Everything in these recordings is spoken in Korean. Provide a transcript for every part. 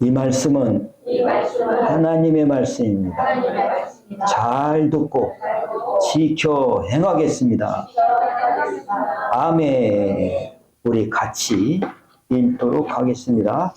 이 말씀은 하나님의 말씀입니다. 잘 듣고 지켜 행하겠습니다. 아멘. 우리 같이 읽도록 하겠습니다.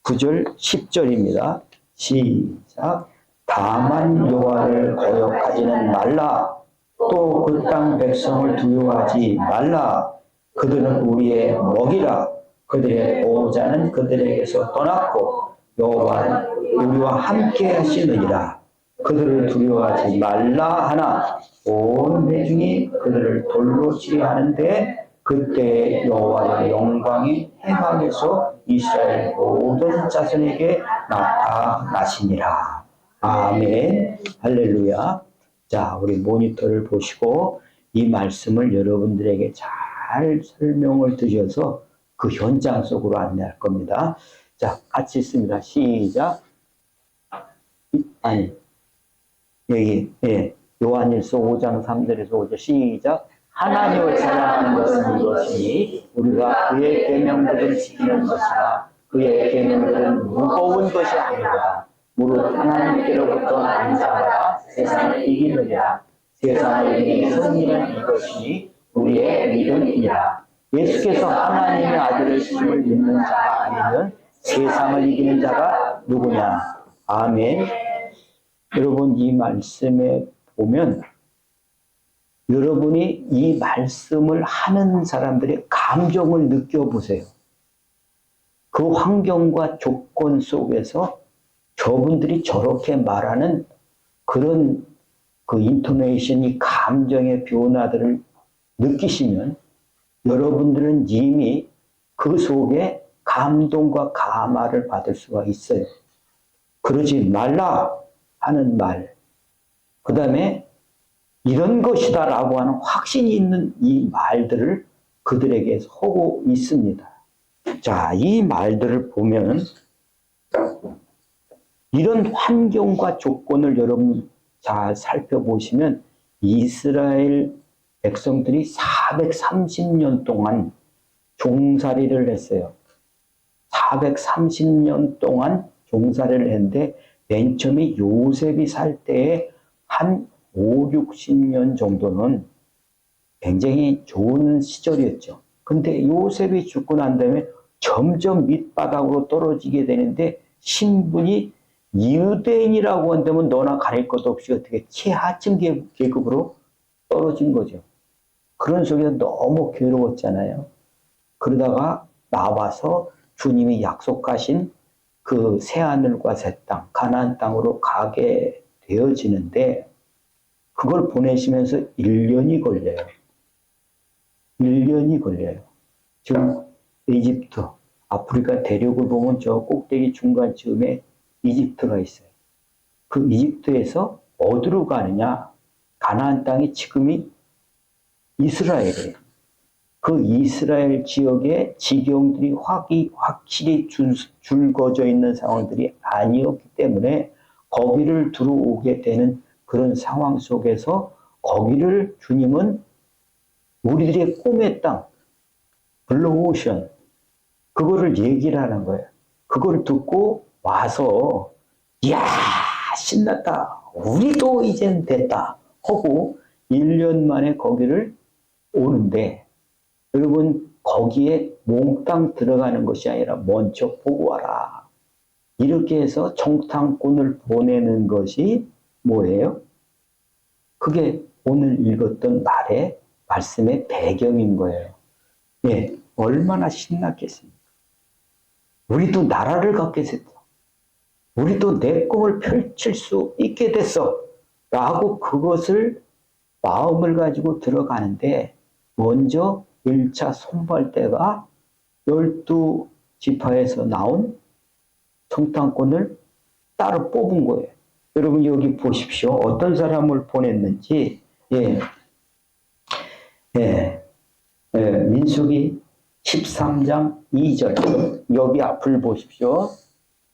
9절 10절입니다. 시작. 다만 여호와를 거역하지는 말라. 또 그 땅 백성을 두려워하지 말라. 그들은 우리의 먹이라. 그들의 보호자는 그들에게서 떠났고 여호와는 우리와 함께 하시느니라. 그들을 두려워하지 말라 하나 온 회중이 그들을 돌로 치하는데 그때 여호와의 영광이 해방에서 이스라엘 모든 자손에게 나타나시니라. 아멘. 할렐루야. 자, 우리 모니터를 보시고 이 말씀을 여러분들에게 잘 설명을 드려서 그 현장 속으로 안내할 겁니다. 자, 같이 있습니다. 시작. 아니, 여기, 요한일서 5장 3절에서 5절 시작. 하나님을 사랑하는 것은 이것이니 우리가 그의 계명들을 지키는 것이나 그의 계명들은 무거운 것이 아니라 무릇 하나님께로부터 난 자가 세상을 이기느니라. 세상을 이기는 승리는 이것이니 우리의 믿음이라. 예수께서 하나님의 아들을 심을 믿는 자가 아니면 세상을 이기는 자가 누구냐. 아멘. 여러분, 이 말씀에 보면 여러분이 이 말씀을 하는 사람들의 감정을 느껴보세요. 그 환경과 조건 속에서 저분들이 저렇게 말하는 그런 그 인토네이션이 감정의 변화들을 느끼시면 여러분들은 이미 그 속에 감동과 감화를 받을 수가 있어요. 그러지 말라 하는 말, 그 다음에 이런 것이다 라고 하는 확신이 있는 이 말들을 그들에게 하고 있습니다. 자, 이 말들을 보면 이런 환경과 조건을 여러분 잘 살펴보시면 이스라엘 백성들이 430년 동안 종살이를 했어요. 430년 동안 종살이를 했는데 맨 처음에 요셉이 살 때에 한 5, 60년 정도는 굉장히 좋은 시절이었죠. 근데 요셉이 죽고 난 다음에 점점 밑바닥으로 떨어지게 되는데 신분이 유대인이라고 한다면 너나 가릴 것도 없이 어떻게 최하층 계급으로 떨어진 거죠. 그런 속에서 너무 괴로웠잖아요. 그러다가 나와서 주님이 약속하신 그 새하늘과 새 땅, 가나안 땅으로 가게 되어지는데 그걸 보내시면서 1년이 걸려요. 1년이 걸려요. 지금 이집트, 아프리카 대륙을 보면 저 꼭대기 중간쯤에 이집트가 있어요. 그 이집트에서 어디로 가느냐? 가나안 땅이 지금이 이스라엘이에요. 그 이스라엘 지역의 지경들이 확실히 줄거져 있는 상황들이 아니었기 때문에 거기를 들어오게 되는 그런 상황 속에서 거기를 주님은 우리들의 꿈의 땅, 블루오션, 그거를 얘기를 하는 거예요. 그걸 듣고 와서 이야 신났다. 우리도 이젠 됐다. 하고 1년 만에 거기를 오는데 여러분 거기에 몽땅 들어가는 것이 아니라 먼저 보고 와라. 이렇게 해서 정탐꾼을 보내는 것이 뭐예요? 그게 오늘 읽었던 말씀의 배경인 거예요. 예, 얼마나 신났겠습니까? 우리도 나라를 갖게 됐어. 우리도 내 꿈을 펼칠 수 있게 됐어. 라고 그것을 마음을 가지고 들어가는데 먼저 1차 선발대가 12지파에서 나온 정탐꾼을 따로 뽑은 거예요. 여러분 여기 보십시오. 어떤 사람을 보냈는지. 민수기 13장 2절 여기 앞을 보십시오.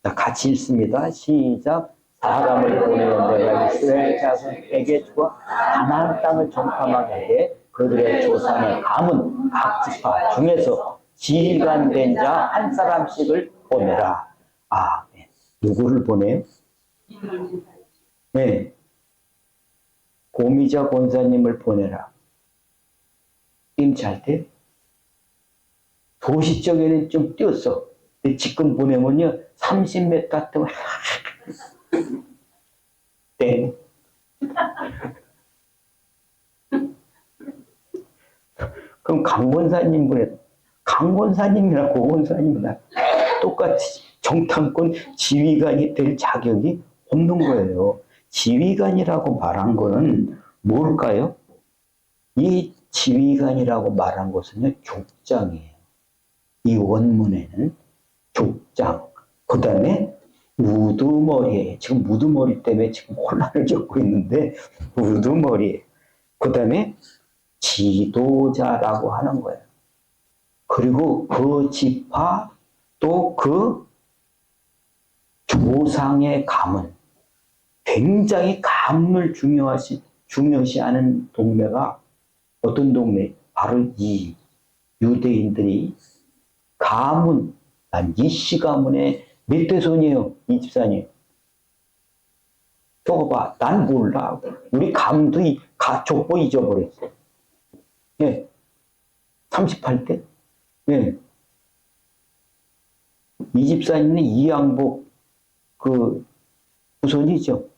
자, 같이 읽습니다. 시작. 사람을 보내어 내가 이스라엘 자손에게 주어 가나안 땅을 정탐하게 해 그들의 조상의 가문 각 지파 중에서 지휘관된 자 한 사람씩을 보내라. 아, 네. 누구를 보내요? 네. 고미자 권사님을 보내라. 잘 때? 도시 쪽에는 좀 뛰었어. 근데 지금 보내면요, 30m 동안, 땡. 그럼 강권사님 보내. 강권사님이나 고권사님이나 똑같이 정탐권 지휘관이 될 자격이 없는 거예요. 지휘관이라고 말한 거는 뭘까요? 이 지휘관이라고 말한 것은요, 족장이에요. 이 원문에는 족장, 그 다음에 우두머리에, 지금 우두머리 때문에 지금 혼란을 겪고 있는데, 우두머리, 그 다음에 지도자라고 하는 거예요. 그리고 그 지파, 또 그 조상의 가문, 굉장히 가문을 중요시하는 동네가 어떤 동네? 바로 이 유대인들이 가문, 이씨 가문의 몇 대손이에요? 이 집사님. 적어봐. 난 몰라. 우리 가문도 족보 잊어버렸어. 예. 38대? 예. 이 집사님은 이양복 그 후손이죠.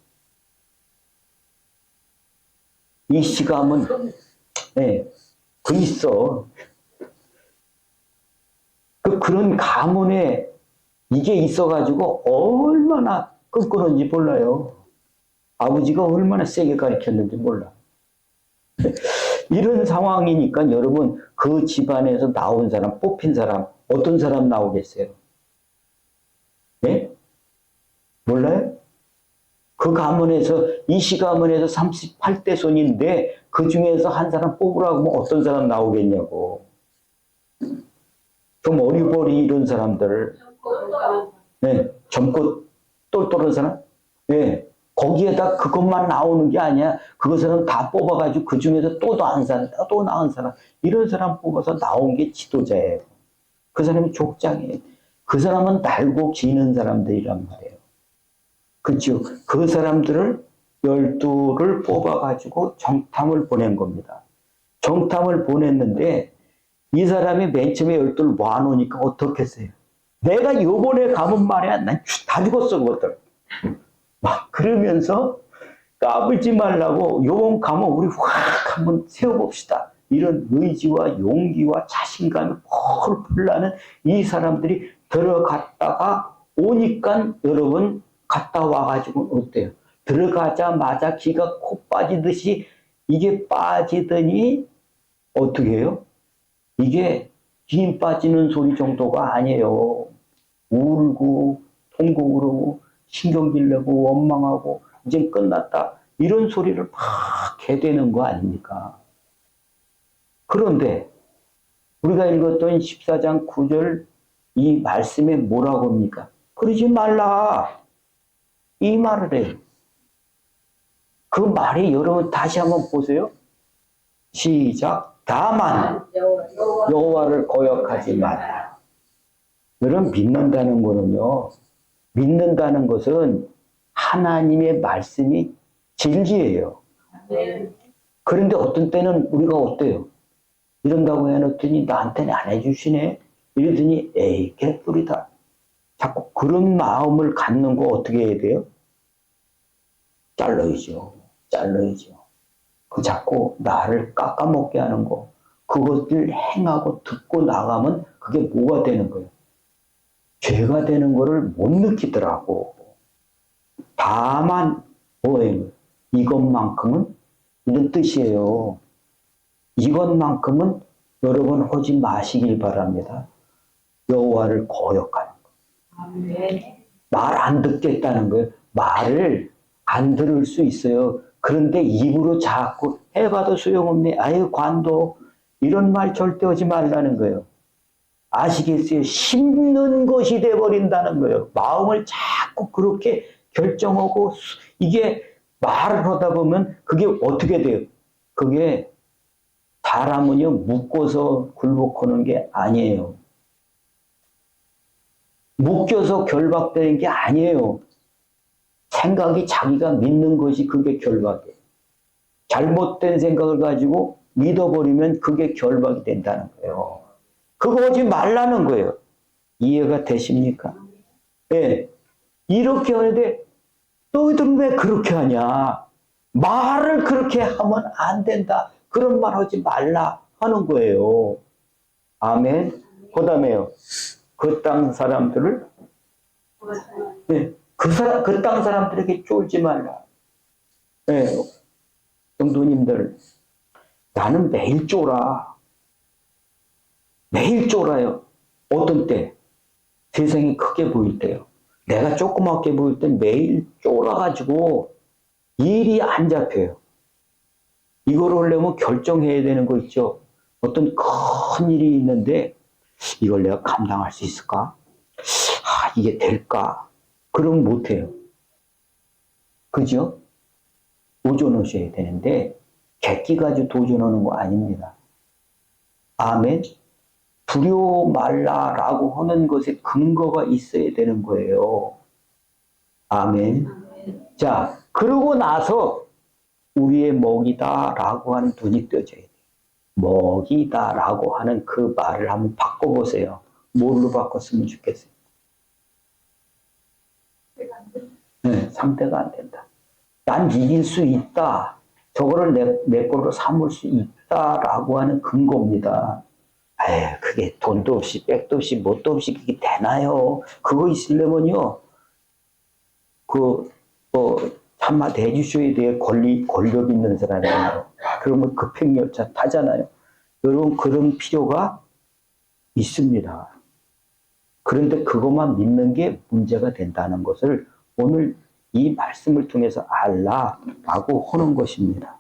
이씨 가문, 예. 그 있어. 그런 가문에 이게 있어가지고 얼마나 끈끈한지 몰라요. 아버지가 얼마나 세게 가르쳤는지 몰라. 이런 상황이니까 여러분 그 집안에서 나온 사람, 뽑힌 사람, 어떤 사람 나오겠어요? 네? 몰라요? 그 가문에서, 이씨 가문에서 38대 손인데 그 중에서 한 사람 뽑으라고 하면 어떤 사람 나오겠냐고. 좀 어리버리 이런 사람들. 네, 젊고 똘똘한 사람? 네. 거기에다 그것만 나오는 게 아니야. 그것은 다 뽑아가지고 그 중에서 또 나은 사람, 또 나은 사람. 이런 사람 뽑아서 나온 게 지도자예요. 그 사람이 족장이에요. 그 사람은 날고 기는 사람들이란 말이에요. 그렇죠. 그 사람들을 12를 뽑아가지고 정탐을 보낸 겁니다. 정탐을 보냈는데 이 사람이 맨 처음에 12를 모아놓으니까 어떻겠어요? 내가 요번에 가면 말이야. 난 다 죽었어, 그것들. 막 그러면서 까불지 말라고 요번 가면 우리 확 한번 세워봅시다. 이런 의지와 용기와 자신감이 펄펄 나는 이 사람들이 들어갔다가 오니까 여러분 갔다 와가지고 어때요? 들어가자마자 기가 코 빠지듯이 이게 빠지더니 어떻게 해요? 이게 힘 빠지는 소리 정도가 아니에요. 울고 통곡으로 신경질 내고 원망하고 이제 끝났다. 이런 소리를 막 해대는 거 아닙니까? 그런데 우리가 읽었던 14장 9절 이 말씀에 뭐라고 합니까? 그러지 말라. 이 말을 해요. 그 말이 여러분 다시 한번 보세요. 시작. 다만 여호와를 거역하지 말라. 여러분 믿는다는 거는요. 믿는다는 것은 하나님의 말씀이 진리예요. 그런데 어떤 때는 우리가 어때요? 이런다고 해놓더니 나한테는 안 해주시네. 이러더니 에이 개뿔이다. 자꾸 그런 마음을 갖는 거 어떻게 해야 돼요? 잘라야죠. 그 자꾸 나를 깎아먹게 하는 거. 그것을 행하고 듣고 나가면 그게 뭐가 되는 거예요? 죄가 되는 거를 못 느끼더라고. 다만 뭐예요? 이것만큼은 이런 뜻이에요. 이것만큼은 여러분 하지 마시길 바랍니다. 여호와를 거역하는 거. 말 안 듣겠다는 거예요. 말을 안 들을 수 있어요. 그런데 입으로 자꾸 해봐도 소용없네. 아유 관도 이런 말 절대 하지 말라는 거예요. 아시겠어요? 심는 것이 돼버린다는 거예요. 마음을 자꾸 그렇게 결정하고 이게 말을 하다 보면 그게 어떻게 돼요? 그게 사람은요 묶어서 굴복하는 게 아니에요. 묶여서 결박되는 게 아니에요. 생각이 자기가 믿는 것이 그게 결박이에요. 잘못된 생각을 가지고 믿어버리면 그게 결박이 된다는 거예요. 그거 하지 말라는 거예요. 이해가 되십니까? 네. 이렇게 하는데 너희들은 왜 그렇게 하냐? 말을 그렇게 하면 안 된다. 그런 말 하지 말라 하는 거예요. 아멘. 그 다음에요. 그 땅 사람들을 네. 그 땅 사람들에게 쫄지 말라. 네. 성도님들, 나는 매일 쫄아. 매일 쫄아요. 어떤 때? 세상이 크게 보일 때요. 내가 조그맣게 보일 때 매일 쫄아가지고 일이 안 잡혀요. 이걸 하려면 결정해야 되는 거 있죠. 어떤 큰 일이 있는데 이걸 내가 감당할 수 있을까? 이게 될까? 그럼 못해요. 그죠? 도전하셔야 되는데 객기 가지고 도전하는 거 아닙니다. 아멘. 두려워 말라라고 하는 것에 근거가 있어야 되는 거예요. 아멘. 자, 그러고 나서 우리의 먹이다라고 하는 눈이 떠져야 돼요. 먹이다라고 하는 그 말을 한번 바꿔보세요. 뭘로 바꿨으면 좋겠어요? 네, 상대가 안 된다. 난 이길 수 있다. 저거를 내 걸로 삼을 수 있다라고 하는 근거입니다. 에휴, 그게 돈도 없이 백도 없이 뭣도 없이 그게 되나요? 그거 있으려면요. 참마다 해주셔야 돼요. 권력 있는 사람이에요. 그러면 급행열차 타잖아요. 여러분, 그런 필요가 있습니다. 그런데 그것만 믿는 게 문제가 된다는 것을 오늘 이 말씀을 통해서 알라라고 하는 것입니다.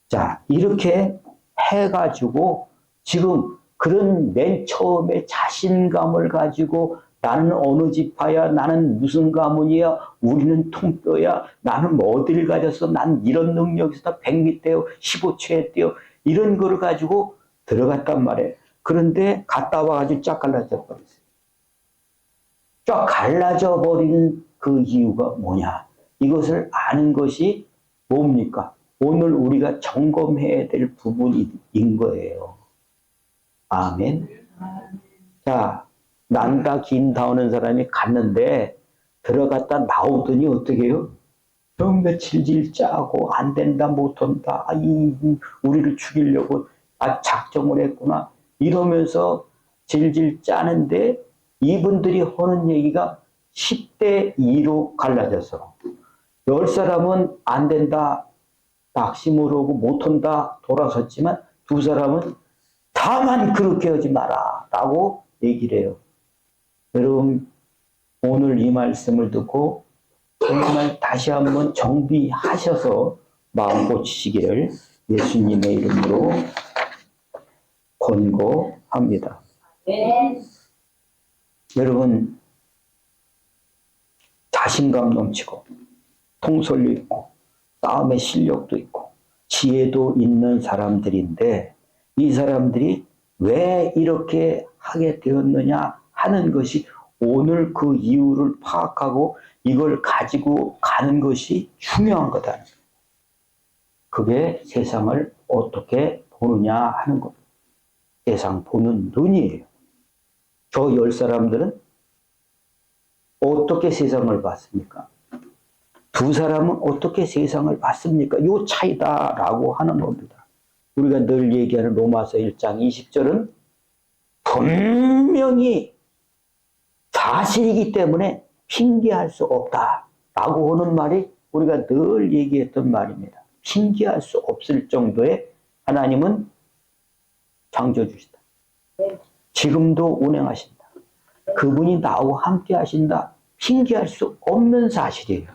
자, 이렇게 해가지고 지금 그런 맨 처음에 자신감을 가지고 나는 어느 지파야, 나는 무슨 가문이야, 우리는 통뼈야, 나는 뭐 어디를 가져서 난 이런 능력에서 100m 뛰어, 15초에 뛰어, 이런 거를 가지고 들어갔단 말이에요. 그런데 갔다 와가지고 쫙 갈라져 버렸어요. 쫙 갈라져 버린 그 이유가 뭐냐? 이것을 아는 것이 뭡니까? 오늘 우리가 점검해야 될 부분인 거예요. 아멘. 자, 난다 긴다 하는 사람이 갔는데 들어갔다 나오더니 어떻게 해요? 정말 질질 짜고 안 된다 못한다. 우리를 죽이려고 작정을 했구나. 이러면서 질질 짜는데 이분들이 하는 얘기가 10대 2로 갈라져서 10사람은 안 된다. 낙심을 하고 못한다. 돌아섰지만 2사람은 다만 그렇게 하지 마라. 라고 얘기를 해요. 여러분, 오늘 이 말씀을 듣고 정말 다시 한번 정비하셔서 마음 고치시기를 예수님의 이름으로 권고합니다. 네. 여러분, 자신감 넘치고 통솔력 있고 싸움의 실력도 있고 지혜도 있는 사람들인데 이 사람들이 왜 이렇게 하게 되었느냐 하는 것이 오늘 그 이유를 파악하고 이걸 가지고 가는 것이 중요한 거다. 그게 세상을 어떻게 보느냐 하는 겁니다. 세상 보는 눈이에요. 저 10사람들은 어떻게 세상을 봤습니까? 2사람은 어떻게 세상을 봤습니까? 요 차이다라고 하는 겁니다. 우리가 늘 얘기하는 로마서 1장 20절은 분명히 사실이기 때문에 핑계할 수 없다라고 하는 말이 우리가 늘 얘기했던 말입니다. 핑계할 수 없을 정도의 하나님은 창조주시다. 지금도 운행하신다. 그분이 나와 함께 하신다. 핑계할 수 없는 사실이에요.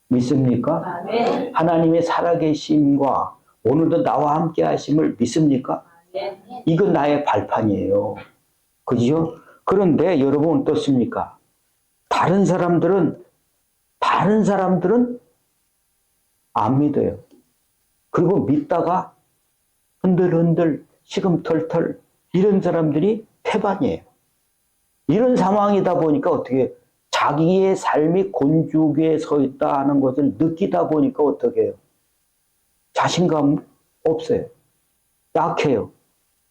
믿습니까? 네. 하나님의 살아계심과 오늘도 나와 함께 하심을 믿습니까? 네. 이건 나의 발판이에요. 그죠? 그런데 여러분 어떻습니까? 다른 사람들은 안 믿어요. 그리고 믿다가 흔들흔들 시금털털 이런 사람들이 태반이에요. 이런 상황이다 보니까 어떻게 자기의 삶이 곤죽에 서 있다 하는 것을 느끼다 보니까 어떻게 해요? 자신감 없어요. 약해요.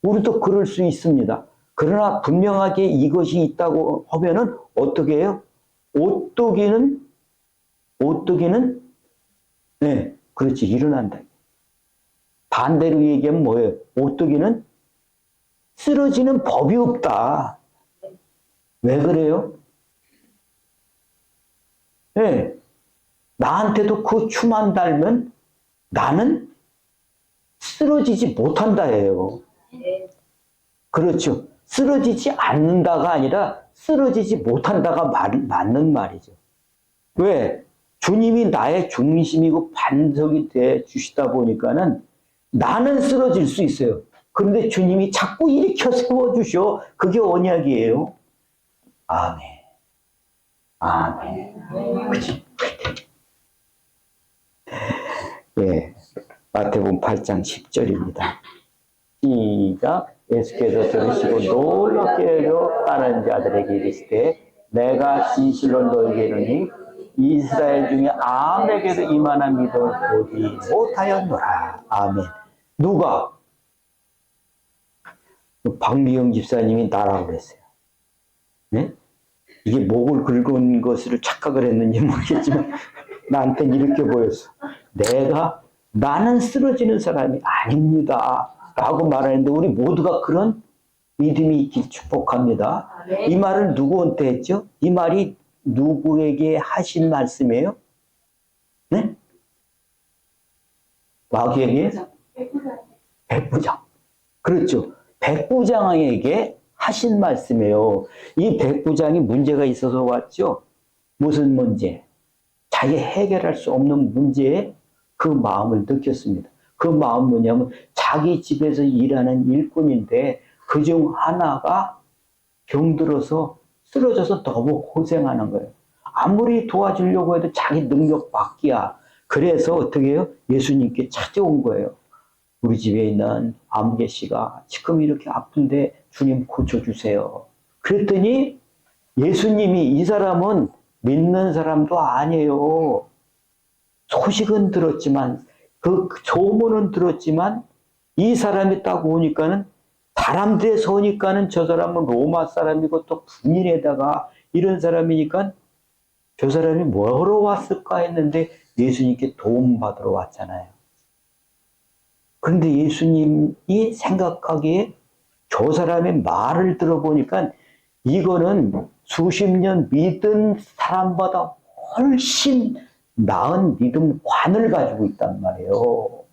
우리도 그럴 수 있습니다. 그러나 분명하게 이것이 있다고 하면은 어떻게 해요? 오뚜기는 네, 그렇지, 일어난다. 반대로 얘기하면 뭐예요? 오뚜기는 쓰러지는 법이 없다. 왜 그래요? 네, 나한테도 그 추만 달면 나는 쓰러지지 못한다예요. 그렇죠. 쓰러지지 않는다가 아니라 쓰러지지 못한다가 맞는 말이죠. 왜? 주님이 나의 중심이고 반석이 돼 주시다 보니까는 나는 쓰러질 수 있어요. 그런데 주님이 자꾸 일으켜 세워주셔. 그게 언약이에요. 아멘. 아멘. 그치? 예. 마태복음 8장 10절입니다. 시작. 예수께서 들으시고 놀랍게 여겨 따르는 자들에게 이르시되 내가 진실로 너희에게 이르니 이스라엘 중에 아무에게도 이만한 믿음을 보지 못하였노라. 아멘. 누가? 박미영 집사님이 나라고 그랬어요. 네? 이게 목을 긁은 것을 착각을 했는지 모르겠지만 나한테는 이렇게 보였어. 나는 쓰러지는 사람이 아닙니다. 라고 말하는데 우리 모두가 그런 믿음이 있길 축복합니다. 네. 이 말을 누구한테 했죠? 이 말이 누구에게 하신 말씀이에요? 네? 마귀에게? 백부장. 그렇죠. 백부장에게 하신 말씀이에요. 이 백부장이 문제가 있어서 왔죠. 무슨 문제? 자기 해결할 수 없는 문제에 그 마음을 느꼈습니다. 그 마음은 뭐냐면 자기 집에서 일하는 일꾼인데 그중 하나가 병들어서 쓰러져서 너무 고생하는 거예요. 아무리 도와주려고 해도 자기 능력 밖이야. 그래서 어떻게 해요? 예수님께 찾아온 거예요. 우리 집에 있는 아무개 씨가 지금 이렇게 아픈데 주님 고쳐주세요. 그랬더니 예수님이 이 사람은 믿는 사람도 아니에요. 소식은 들었지만 그 소문은 들었지만 이 사람이 딱 오니까는 사람들에서 오니까는 저 사람은 로마 사람이고 또 군인에다가 이런 사람이니까 저 사람이 뭐하러 왔을까 했는데 예수님께 도움받으러 왔잖아요. 그런데 예수님이 생각하기에 저 사람의 말을 들어보니까 이거는 수십 년 믿은 사람보다 훨씬 나은 믿음관을 가지고 있단 말이에요.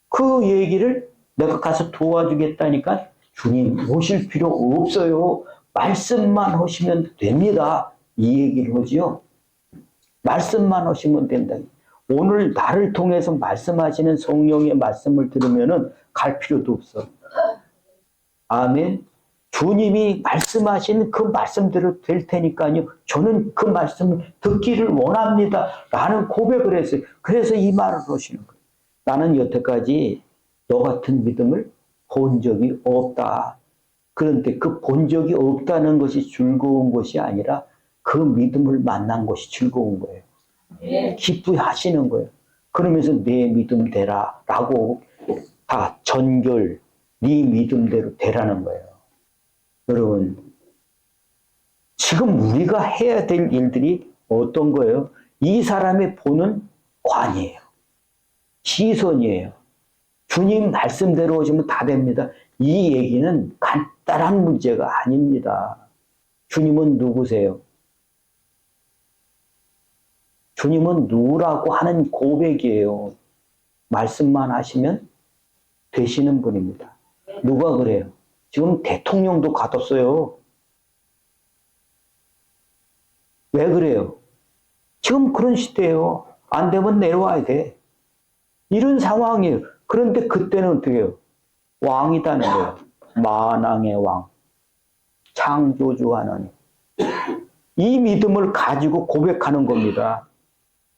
그 얘기를 내가 가서 도와주겠다니까 주님 오실 필요 없어요. 말씀만 하시면 됩니다. 이 얘기를 하지요. 말씀만 하시면 된다. 오늘 나를 통해서 말씀하시는 성령의 말씀을 들으면은 갈 필요도 없어. 아멘. 주님이 말씀하시는 그 말씀대로 될 테니까요. 저는 그 말씀을 듣기를 원합니다. 라는 고백을 했어요. 그래서 이 말을 하시는 거예요. 나는 여태까지 너 같은 믿음을 본 적이 없다. 그런데 그 본 적이 없다는 것이 즐거운 것이 아니라 그 믿음을 만난 것이 즐거운 거예요. 기쁘하시는 거예요. 그러면서 내 믿음 되라 라고 다 전결, 네 믿음대로 되라는 거예요. 여러분, 지금 우리가 해야 될 일들이 어떤 거예요? 이 사람이 보는 관이에요. 시선이에요. 주님 말씀대로 오시면 다 됩니다. 이 얘기는 간단한 문제가 아닙니다. 주님은 누구세요? 주님은 누구라고 하는 고백이에요. 말씀만 하시면 되시는 분입니다. 누가 그래요? 지금 대통령도 가뒀어요. 왜 그래요? 지금 그런 시대예요. 안 되면 내려와야 돼. 이런 상황이에요. 그런데 그때는 어떻게 해요? 왕이다는 거예요. 만왕의 왕. 창조주 하나님. 이 믿음을 가지고 고백하는 겁니다.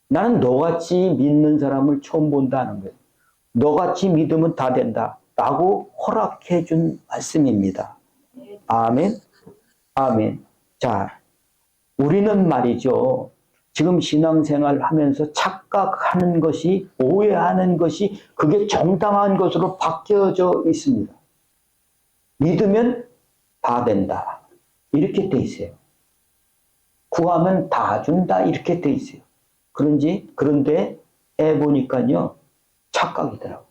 나는 너같이 믿는 사람을 처음 본다는 거예요. 너같이 믿으면 다 된다. 라고 허락해 준 말씀입니다. 아멘. 아멘. 자, 우리는 말이죠. 지금 신앙생활 하면서 착각하는 것이, 오해하는 것이 그게 정당한 것으로 바뀌어져 있습니다. 믿으면 다 된다. 이렇게 돼 있어요. 구하면 다 준다. 이렇게 돼 있어요. 그런데 해보니까요, 착각이더라고요.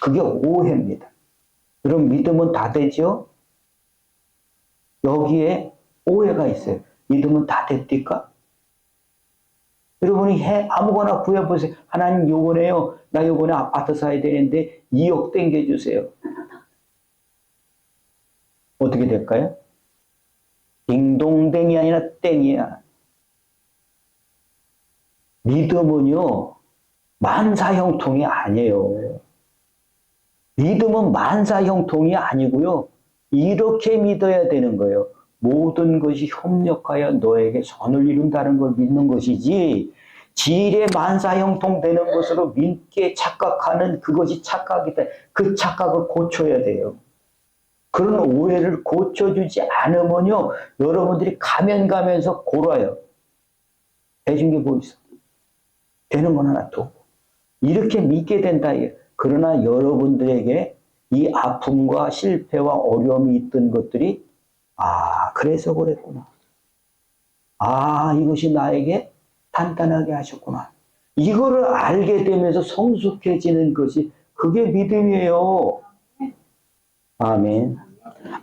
그게 오해입니다. 그럼 믿으면 다 되죠? 여기에 오해가 있어요. 믿으면 다 됐을까? 여러분이 아무거나 구해보세요. 하나님 요번에요. 나 요번에 아파트 사야 되는데 2억 땡겨주세요. 어떻게 될까요? 딩동댕이 아니라 땡이야. 믿음은요. 만사형통이 아니에요. 믿음은 만사형통이 아니고요. 이렇게 믿어야 되는 거예요. 모든 것이 협력하여 너에게 선을 이룬다는 걸 믿는 것이지 지일의 만사형통 되는 것으로 믿게 착각하는 그것이 착각이다. 그 착각을 고쳐야 돼요. 그런 오해를 고쳐주지 않으면요. 여러분들이 가면 가면서 골아요. 해준 게 뭐 있어? 되는 건 하나도 없고. 이렇게 믿게 된다. 그러나 여러분들에게 이 아픔과 실패와 어려움이 있던 것들이 그래서 그랬구나. 이것이 나에게 단단하게 하셨구나. 이거를 알게 되면서 성숙해지는 것이 그게 믿음이에요. 아멘.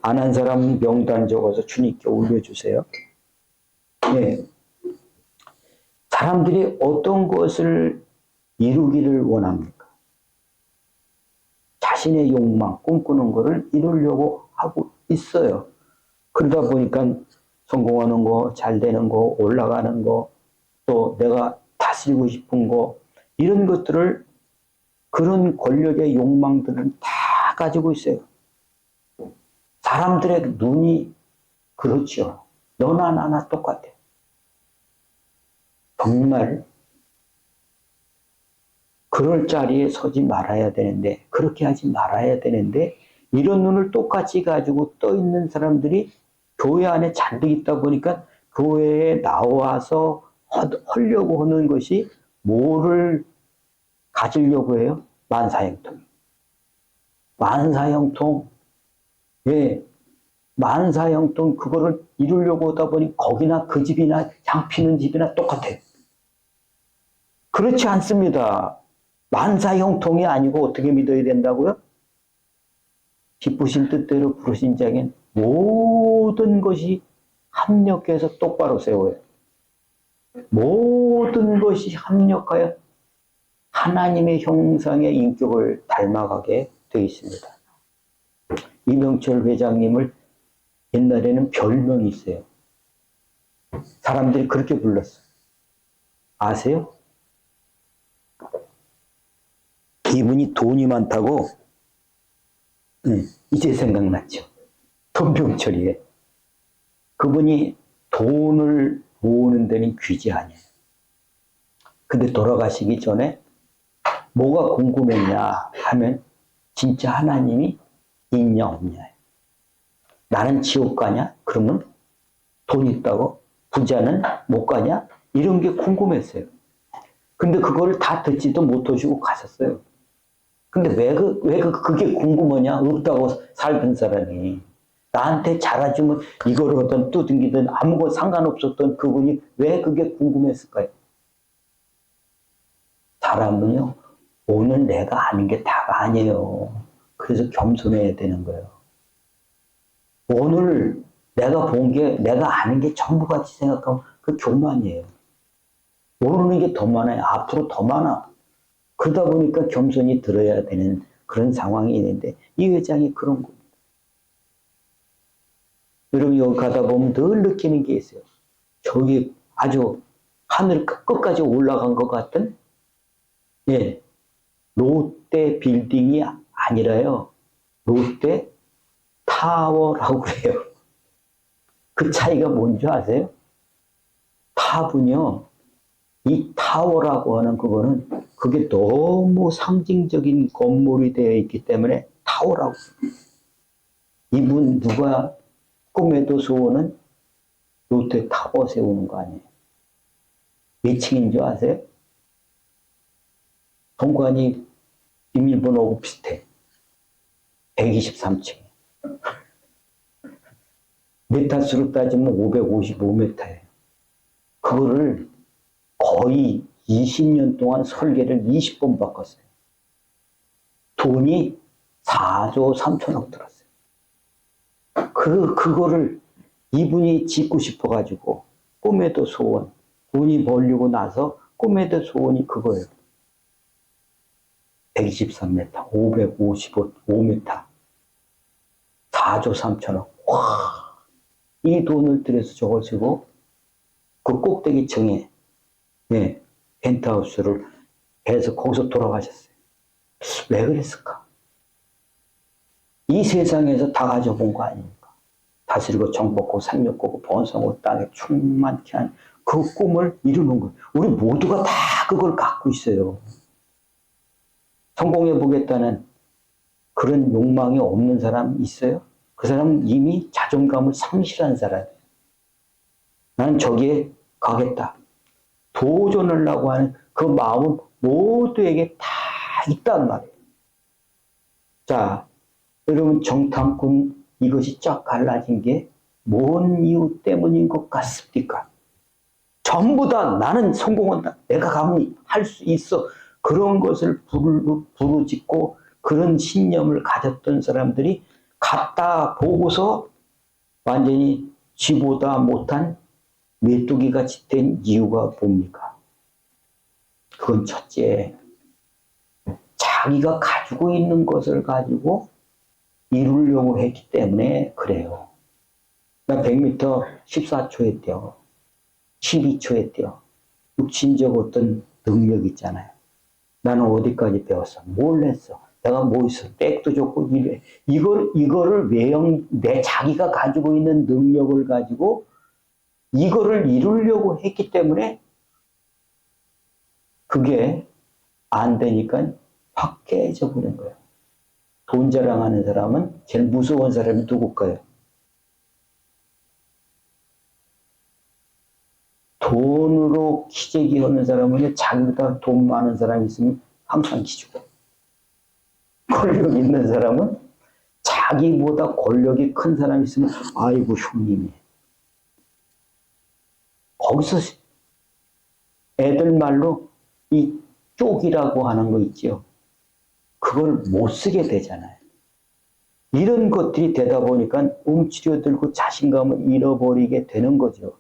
안 한 사람 명단 적어서 주님께 올려주세요. 네. 사람들이 어떤 것을 이루기를 원합니까? 자신의 욕망, 꿈꾸는 것을 이루려고 하고 있어요. 그러다 보니까 성공하는 거, 잘 되는 거, 올라가는 거, 또 내가 다스리고 싶은 거, 이런 것들을, 그런 권력의 욕망들은 다 가지고 있어요. 사람들의 눈이 그렇죠. 너나 나나 똑같아. 정말 그럴 자리에 서지 말아야 되는데, 그렇게 하지 말아야 되는데, 이런 눈을 똑같이 가지고 떠 있는 사람들이 교회 안에 잔뜩 있다 보니까 교회에 나와서 하려고 하는 것이 뭐를 가지려고 해요? 만사형통. 만사형통. 예. 만사형통 그거를 이루려고 하다 보니 거기나 그 집이나 향 피는 집이나 똑같아요. 그렇지 않습니다. 만사형통이 아니고 어떻게 믿어야 된다고요? 기쁘신 뜻대로 부르신 자에겐 모든 것이 합력해서 똑바로 세워요. 모든 것이 합력하여 하나님의 형상의 인격을 닮아가게 되어 있습니다. 이명철 회장님을 옛날에는 별명이 있어요. 사람들이 그렇게 불렀어요. 아세요? 이분이 돈이 많다고, 이제 생각났죠. 돈병철이에요. 그분이 돈을 모으는 데는 귀지 아니에요. 근데 돌아가시기 전에 뭐가 궁금했냐 하면 진짜 하나님이 있냐 없냐. 나는 지옥 가냐? 그러면 돈 있다고? 부자는 못 가냐? 이런 게 궁금했어요. 근데 그거를 다 듣지도 못하시고 가셨어요. 근데 왜 그게 궁금하냐? 없다고 살던 사람이. 나한테 잘해주면 이거를 어떤 두둥기든 아무것도 상관없었던 그분이 왜 그게 궁금했을까요? 사람은요, 오늘 내가 아는 게 다가 아니에요. 그래서 겸손해야 되는 거예요. 오늘 내가 본 게, 내가 아는 게 전부 같이 생각하면 그 교만이에요. 모르는 게 더 많아요. 앞으로 더 많아. 그러다 보니까 겸손히 들어야 되는 그런 상황이 있는데 이 회장이 그런 겁니다. 여러분 여기 가다 보면 늘 느끼는 게 있어요. 저기 아주 하늘 끝까지 올라간 것 같은 롯데 빌딩이 아니라요. 롯데 타워라고 그래요. 그 차이가 뭔지 아세요? 탑은요. 이 타워라고 하는 그거는 그게 너무 상징적인 건물이 되어 있기 때문에 타워라고. 이분 누가 꿈에도 소원은 롯데 타워 세우는 거 아니에요. 몇 층인 줄 아세요? 현관이 비밀번호하고 비슷해. 123층. 메타수로 따지면 555m예요. 그거를 거의 20년 동안 설계를 20번 바꿨어요. 돈이 4조 3천억 들었어요. 그거를 이분이 짓고 싶어가지고 꿈에도 소원, 돈이 벌리고 나서 꿈에도 소원이 그거예요. 123m, 555m, 4조 3천억. 와, 이 돈을 들여서 저걸 쓰고 그 꼭대기층에 펜트하우스를 해서 거기서 돌아가셨어요. 왜 그랬을까? 이 세상에서 다 가져본 거 아닙니까? 다스리고 정복고 상륙하고 번성하고 땅에 충만케 한 그 꿈을 이루는 거예요. 우리 모두가 다 그걸 갖고 있어요. 성공해 보겠다는 그런 욕망이 없는 사람 있어요? 그 사람은 이미 자존감을 상실한 사람이에요. 나는 저기에 가겠다. 도전하려고 하는 그 마음은 모두에게 다 있단 말이에요. 자, 여러분 정탐꾼 이것이 쫙 갈라진 게 뭔 이유 때문인 것 같습니까? 전부 다 나는 성공한다. 내가 가면 할 수 있어. 그런 것을 부르짖고 그런 신념을 가졌던 사람들이 갔다 보고서 완전히 쥐보다 못한 메뚜기같이 된 이유가 뭡니까? 그건 첫째, 자기가 가지고 있는 것을 가지고 이루려고 했기 때문에 그래요. 나 100m 14초에 뛰어. 12초에 뛰어. 육신적 어떤 능력 있잖아요. 나는 어디까지 배웠어? 뭘 했어? 내가 뭐 있어? 백도 좋고 이래. 이거를 내 자기가 가지고 있는 능력을 가지고 이거를 이루려고 했기 때문에 그게 안 되니까 확 깨져 버린 거예요. 돈 자랑하는 사람은 제일 무서운 사람이 누굴까요? 돈으로 기재기 하는 사람은 자기보다 돈 많은 사람이 있으면 항상 기주고, 권력 있는 사람은 자기보다 권력이 큰 사람이 있으면 아이고 형님이. 거기서 애들 말로 이 쪽이라고 하는 거 있죠. 그걸 못 쓰게 되잖아요. 이런 것들이 되다 보니까 움츠려들고 자신감을 잃어버리게 되는 거죠.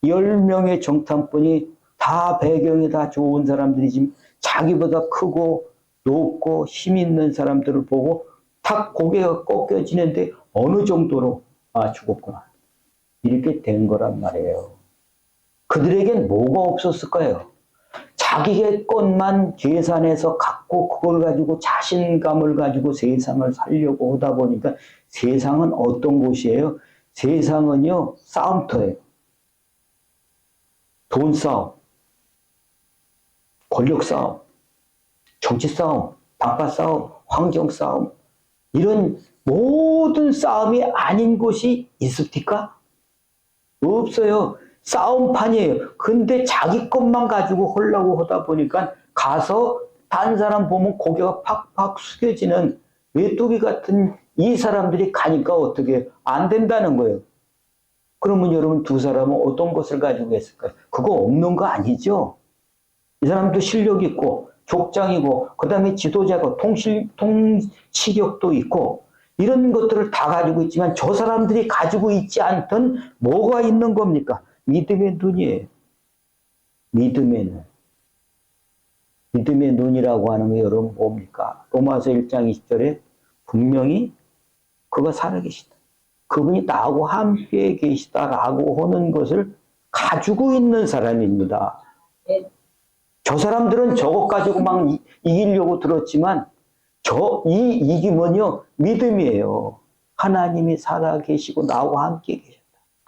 10명의 정탐꾼이 다 배경이 다 좋은 사람들이지만 자기보다 크고 높고 힘 있는 사람들을 보고 탁 고개가 꺾여지는데 어느 정도로 죽었구나. 이렇게 된 거란 말이에요. 그들에겐 뭐가 없었을까요? 자기의 것만 계산해서 갖고 그걸 가지고 자신감을 가지고 세상을 살려고 하다 보니까 세상은 어떤 곳이에요? 세상은요, 싸움터예요. 돈 싸움, 권력 싸움, 정치 싸움, 방파 싸움, 환경 싸움, 이런 모든 싸움이 아닌 곳이 있습니까? 없어요. 싸움판이에요. 근데 자기 것만 가지고 하려고 하다 보니까 가서 다른 사람 보면 고개가 팍팍 숙여지는 메뚜기 같은 이 사람들이 가니까 어떻게 안 된다는 거예요. 그러면 여러분 두 사람은 어떤 것을 가지고 있을까요? 그거 없는 거 아니죠? 이 사람도 실력 있고 족장이고 그 다음에 지도자고 통치력도 있고 이런 것들을 다 가지고 있지만 저 사람들이 가지고 있지 않던 뭐가 있는 겁니까? 믿음의 눈이에요. 믿음의 눈. 믿음의 눈이라고 하는 게 여러분 뭡니까? 로마서 1장 20절에 분명히 그가 살아계시다. 그분이 나하고 함께 계시다라고 하는 것을 가지고 있는 사람입니다. 저 사람들은 저것 가지고 막 이기려고 들었지만 이 이김은요 믿음이에요. 하나님이 살아계시고 나하고 함께 계셨다.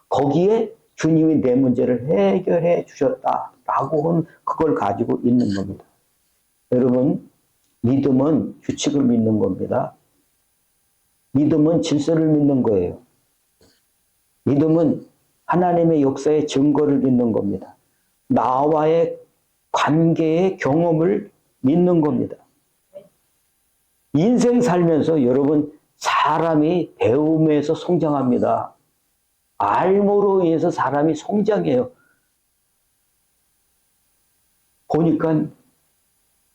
거기에 주님이 내 문제를 해결해 주셨다라고 하는 그걸 가지고 있는 겁니다. 여러분 믿음은 규칙을 믿는 겁니다. 믿음은 질서를 믿는 거예요. 믿음은 하나님의 역사의 증거를 믿는 겁니다. 나와의 관계의 경험을 믿는 겁니다. 인생 살면서 여러분 사람이 배움에서 성장합니다. 알므로 인해서 사람이 성장해요. 보니까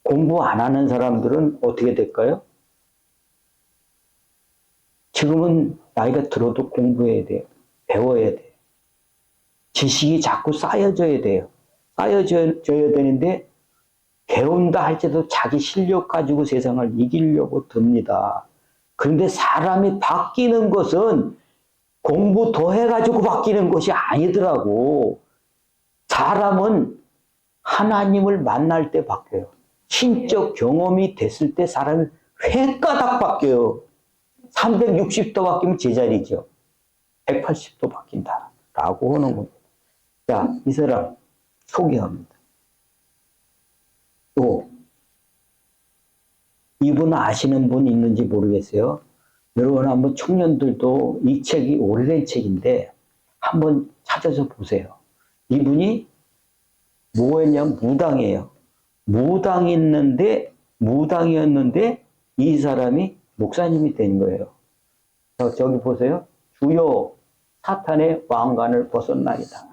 공부 안 하는 사람들은 어떻게 될까요? 지금은 나이가 들어도 공부해야 돼요. 배워야 돼요. 지식이 자꾸 쌓여져야 돼요. 쌓여져야 되는데 배운다 할지라도 자기 실력 가지고 세상을 이기려고 듭니다. 그런데 사람이 바뀌는 것은 공부 더 해가지고 바뀌는 것이 아니더라고. 사람은 하나님을 만날 때 바뀌어요. 신적 경험이 됐을 때 사람이 횟가닥 바뀌어요. 360도 바뀌면 제자리죠. 180도 바뀐다. 라고 하는 겁니다. 자, 이 사람 소개합니다. 또 이분 아시는 분 있는지 모르겠어요. 여러분 한번 청년들도 이 책이 오래된 책인데 한번 찾아서 보세요. 이분이 뭐였냐면 무당이에요. 무당이었는데 이 사람이 목사님이 된 거예요. 저기 보세요. 주여 사탄의 왕관을 벗었나이다.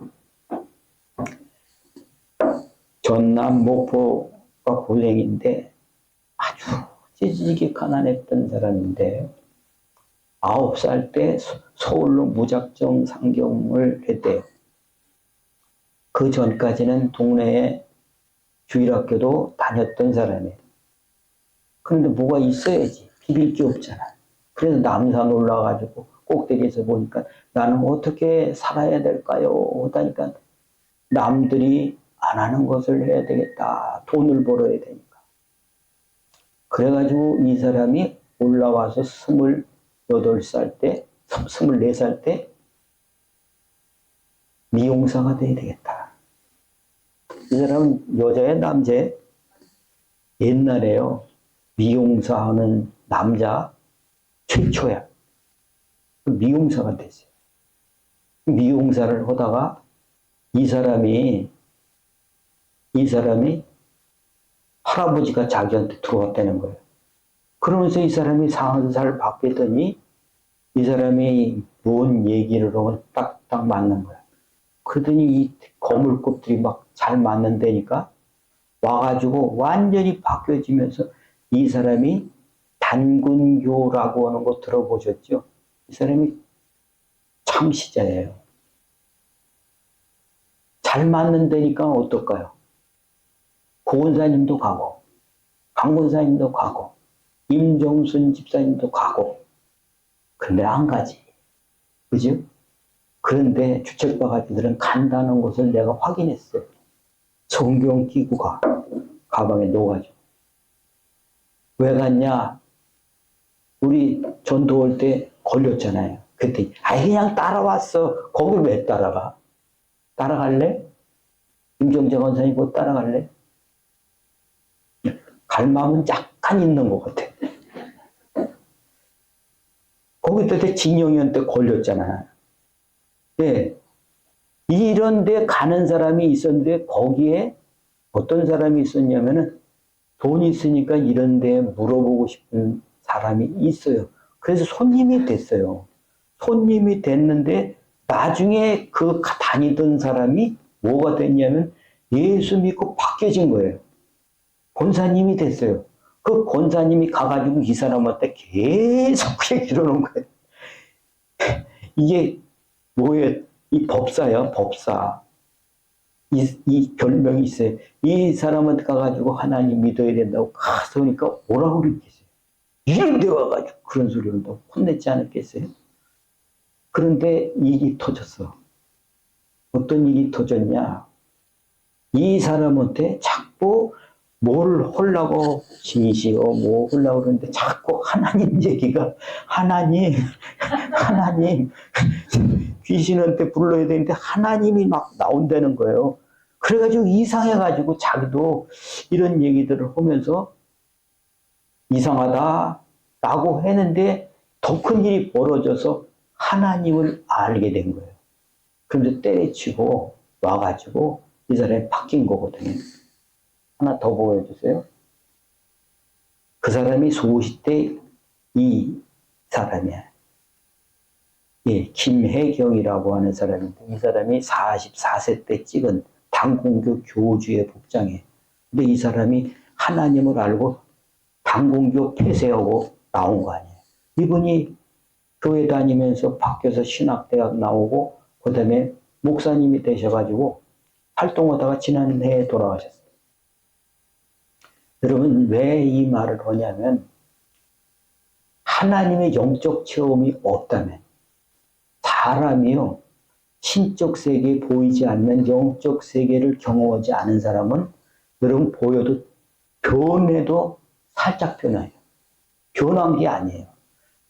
전남 목포가 고생인데 아주 찢어지게 가난했던 사람인데 9살 때 서울로 무작정 상경을 했대요. 그 전까지는 동네에 주일학교도 다녔던 사람이에요. 그런데 뭐가 있어야지. 비빌 게 없잖아. 그래서 남산 올라가지고 꼭대기에서 보니까 나는 어떻게 살아야 될까요? 하다니까 남들이 안 하는 것을 해야 되겠다. 돈을 벌어야 되니까. 그래가지고 이 사람이 올라와서 28살 때, 24살 때 미용사가 돼야 되겠다. 이 사람은 여자의 남자의 옛날에요. 미용사 하는 남자 최초야. 미용사가 됐어요. 미용사를 하다가 이 사람이 할아버지가 자기한테 들어왔다는 거예요. 그러면서 이 사람이 상황을 바뀌더니 이 사람이 뭔 얘기를 하면 딱딱 맞는 거야. 그러더니 이 거물급들이 막 잘 맞는다니까 와가지고 완전히 바뀌어지면서 이 사람이 단군교라고 하는 거 들어보셨죠? 이 사람이 창시자예요. 잘 맞는다니까 어떨까요? 고은사님도 가고 강권사님도 가고 임종순 집사님도 가고 근데 안 가지. 그죠? 그런데 주책바가지들은 간다는 것을 내가 확인했어요. 성경 끼고 가방에 넣어가지고. 왜 갔냐? 우리 전도 올 때 걸렸잖아요. 그때 그냥 따라왔어. 거길 왜 따라가? 따라갈래? 임정재 권사님 곧 따라갈래? 갈 마음은 약간 있는 것 같아. 거기 때 진영이한테 걸렸잖아. 네. 이런 데 가는 사람이 있었는데 거기에 어떤 사람이 있었냐면은 돈이 있으니까 이런 데 물어보고 싶은 사람이 있어요. 그래서 손님이 됐어요. 손님이 됐는데 나중에 그 다니던 사람이 뭐가 됐냐면 예수 믿고 바뀌어진 거예요. 권사님이 됐어요. 그 권사님이 가가지고 이 사람한테 계속 얘기를 하는 거예요. 이게 뭐예요? 이 법사야, 법사. 이 별명이 있어요. 이 사람한테 가가지고 하나님 믿어야 된다고 가서 오니까 뭐라고 그랬겠어요? 이런 데 와가지고 그런 소리 한다고 혼냈지 않았겠어요? 그런데 일이 터졌어. 어떤 일이 터졌냐? 이 사람한테 자꾸 뭘 하려고 진시오 뭐 하려고 그러는데 자꾸 하나님 얘기가 하나님 귀신한테 불러야 되는데 하나님이 막 나온다는 거예요. 그래가지고 이상해가지고 자기도 이런 얘기들을 하면서 이상하다라고 했는데 더 큰 일이 벌어져서 하나님을 알게 된 거예요. 그런데 때려치고 와가지고 이 사람이 바뀐 거거든요. 하나 더 보여주세요. 그 사람이 소시대 이 사람이야. 예, 김혜경이라고 하는 사람인데 이 사람이 44세 때 찍은 당공교 교주의 복장이에요. 근데 이 사람이 하나님을 알고 당공교 폐쇄하고 나온 거 아니에요. 이분이 교회 다니면서 밖에서 신학대학 나오고 그 다음에 목사님이 되셔가지고 활동하다가 지난해에 돌아가셨어요. 여러분 왜 이 말을 하냐면 하나님의 영적 체험이 없다면 사람이요 신적 세계에 보이지 않는 영적 세계를 경험하지 않은 사람은 여러분 보여도 변해도 살짝 변해요. 변한 게 아니에요.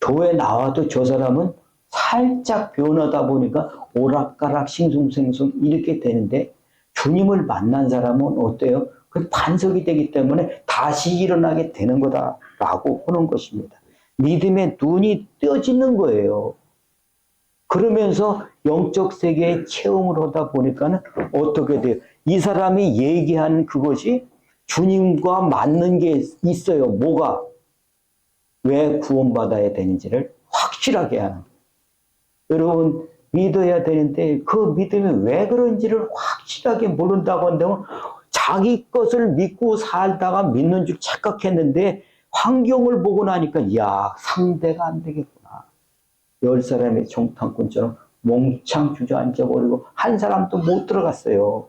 교회 나와도 저 사람은 살짝 변하다 보니까 오락가락 싱숭생숭 이렇게 되는데 주님을 만난 사람은 어때요? 그 반석이 되기 때문에 다시 일어나게 되는 거다라고 하는 것입니다. 믿음의 눈이 떠지는 거예요. 그러면서 영적 세계에 체험을 하다 보니까는 어떻게 돼요? 이 사람이 얘기하는 그것이 주님과 맞는 게 있어요. 뭐가? 왜 구원받아야 되는지를 확실하게 하는 거예요. 여러분 믿어야 되는데 그 믿음이 왜 그런지를 확실하게 모른다고 한다면 자기 것을 믿고 살다가 믿는 줄 착각했는데 환경을 보고 나니까 야 상대가 안 되겠구나. 10사람의 정탐꾼처럼 몽창 주저앉아버리고 한 사람도 못 들어갔어요.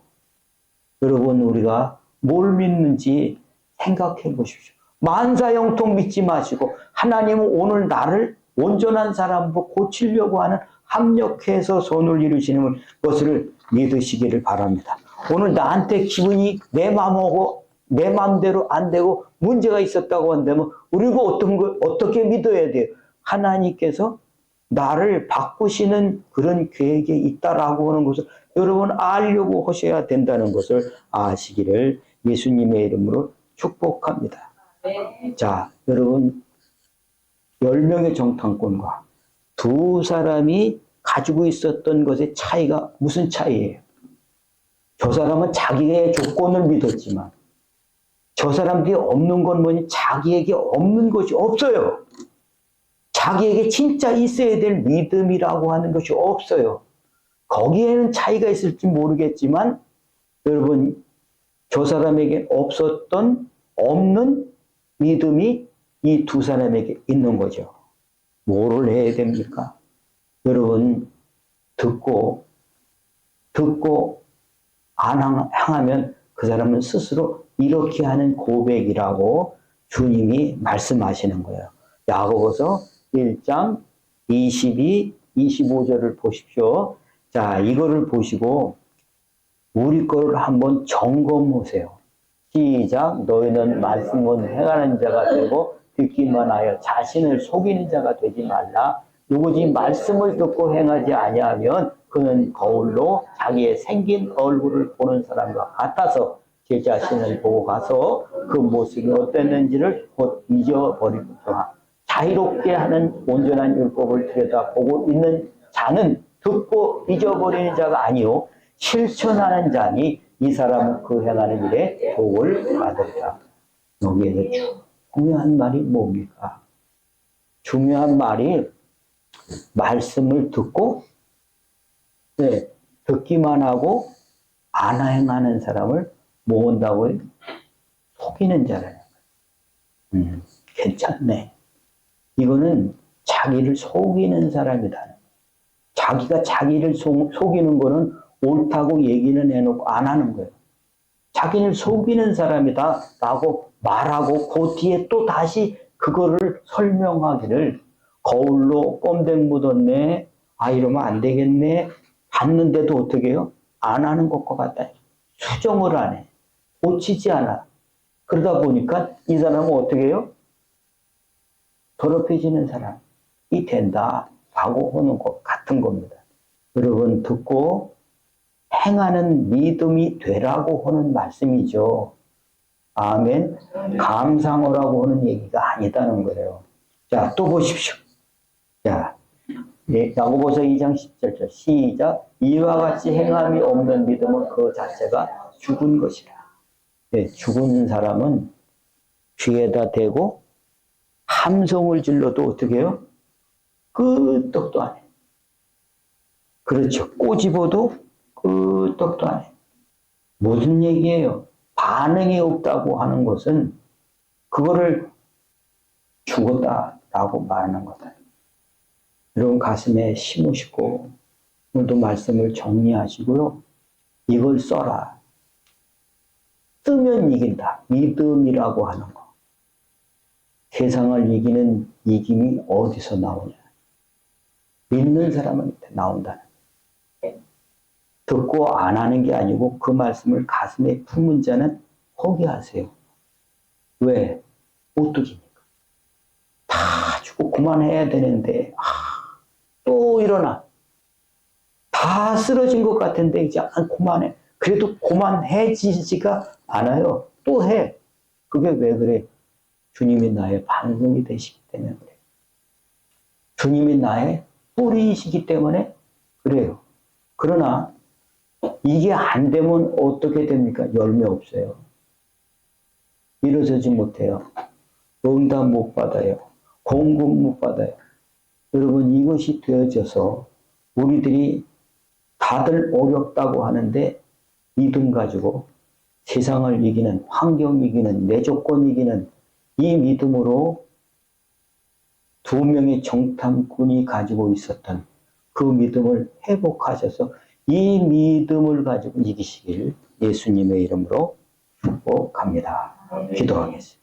여러분 우리가 뭘 믿는지 생각해 보십시오. 만사형통 믿지 마시고 하나님은 오늘 나를 온전한 사람으로 고치려고 하는 합력해서 선을 이루시는 것을 믿으시기를 바랍니다. 오늘 나한테 기분이 내 마음하고 내 마음대로 안 되고 문제가 있었다고 한다면 우리가 어떻게 믿어야 돼요? 하나님께서 나를 바꾸시는 그런 계획이 있다라고 하는 것을 여러분 알려고 하셔야 된다는 것을 아시기를 예수님의 이름으로 축복합니다. 자, 여러분 10명의 정탐꾼과 두 사람이 가지고 있었던 것의 차이가 무슨 차이예요? 저 사람은 자기의 조건을 믿었지만 저 사람들이 없는 건 뭐니? 자기에게 없는 것이 없어요. 자기에게 진짜 있어야 될 믿음이라고 하는 것이 없어요. 거기에는 차이가 있을지 모르겠지만 여러분 저 사람에게 없는 믿음이 이 두 사람에게 있는 거죠. 뭐를 해야 됩니까? 여러분 듣고 안 향하면 그 사람은 스스로 이렇게 하는 고백이라고 주님이 말씀하시는 거예요. 야고보서 1장 22, 25절을 보십시오. 자, 이거를 보시고 우리 거를 한번 점검하세요. 시작. 너희는 말씀은 행하는 자가 되고 듣기만 하여 자신을 속이는 자가 되지 말라. 누구지 말씀을 듣고 행하지 아니하면 그는 거울로 자기의 생긴 얼굴을 보는 사람과 같아서 제 자신을 보고 가서 그 모습이 어땠는지를 곧 잊어버리고자 자유롭게 하는 온전한 율법을 들여다보고 있는 자는 듣고 잊어버리는 자가 아니요 실천하는 자니 이 사람은 그 행하는 일에 복을 받으리라. 여기에서 중요한 말이 뭡니까? 중요한 말이 말씀을 듣고 듣기만 하고 안 행하는 사람을 모은다고요? 속이는 자라는 거예요. 괜찮네. 이거는 자기를 속이는 사람이다. 자기가 자기를 속이는 거는 옳다고 얘기는 해놓고 안 하는 거예요. 자기를 속이는 사람이다 라고 말하고 그 뒤에 또 다시 그거를 설명하기를 거울로 껌댕 묻었네. 아 이러면 안 되겠네. 봤는데도 어떻게 해요? 안 하는 것과 같다. 수정을 안 해. 고치지 않아. 그러다 보니까 이 사람은 어떻게 해요? 더럽혀지는 사람이 된다라고 하는 것 같은 겁니다. 여러분 듣고 행하는 믿음이 되라고 하는 말씀이죠. 아멘. 감상하라고 하는 얘기가 아니다는 거예요. 자, 또 보십시오. 자, 예, 야고보서 2장 10절 시작. 이와 같이 행함이 없는 믿음은 그 자체가 죽은 것이라. 예, 죽은 사람은 귀에다 대고 함성을 질러도 어떻게 해요? 끄떡도 안 해. 그렇죠. 꼬집어도 끄떡도 안 해. 무슨 얘기예요? 반응이 없다고 하는 것은 그거를 죽었다라고 말하는 거다. 여러분 가슴에 심으시고 오늘도 말씀을 정리하시고요. 이걸 써라. 쓰면 이긴다. 믿음이라고 하는 거. 세상을 이기는 이김이 어디서 나오냐. 믿는 사람한테 나온다는 거예요. 듣고 안 하는 게 아니고 그 말씀을 가슴에 품은 자는 포기하세요. 왜? 못 이기니까. 다 주고 그만해야 되는데 또 일어나. 다 쓰러진 것 같은데 이제 그만해. 그래도 그만해지지가 않아요. 또 해. 그게 왜 그래? 주님이 나의 반성이 되시기 때문에 그래요. 주님이 나의 뿌리이시기 때문에 그래요. 그러나 이게 안 되면 어떻게 됩니까? 열매 없어요. 일어서지 못해요. 응답 못 받아요. 공급 못 받아요. 여러분 이것이 되어져서 우리들이 다들 어렵다고 하는데 믿음 가지고 세상을 이기는, 환경 이기는, 내 조건 이기는 이 믿음으로 2명의 정탐꾼이 가지고 있었던 그 믿음을 회복하셔서 이 믿음을 가지고 이기시길 예수님의 이름으로 축복합니다. 기도하겠습니다.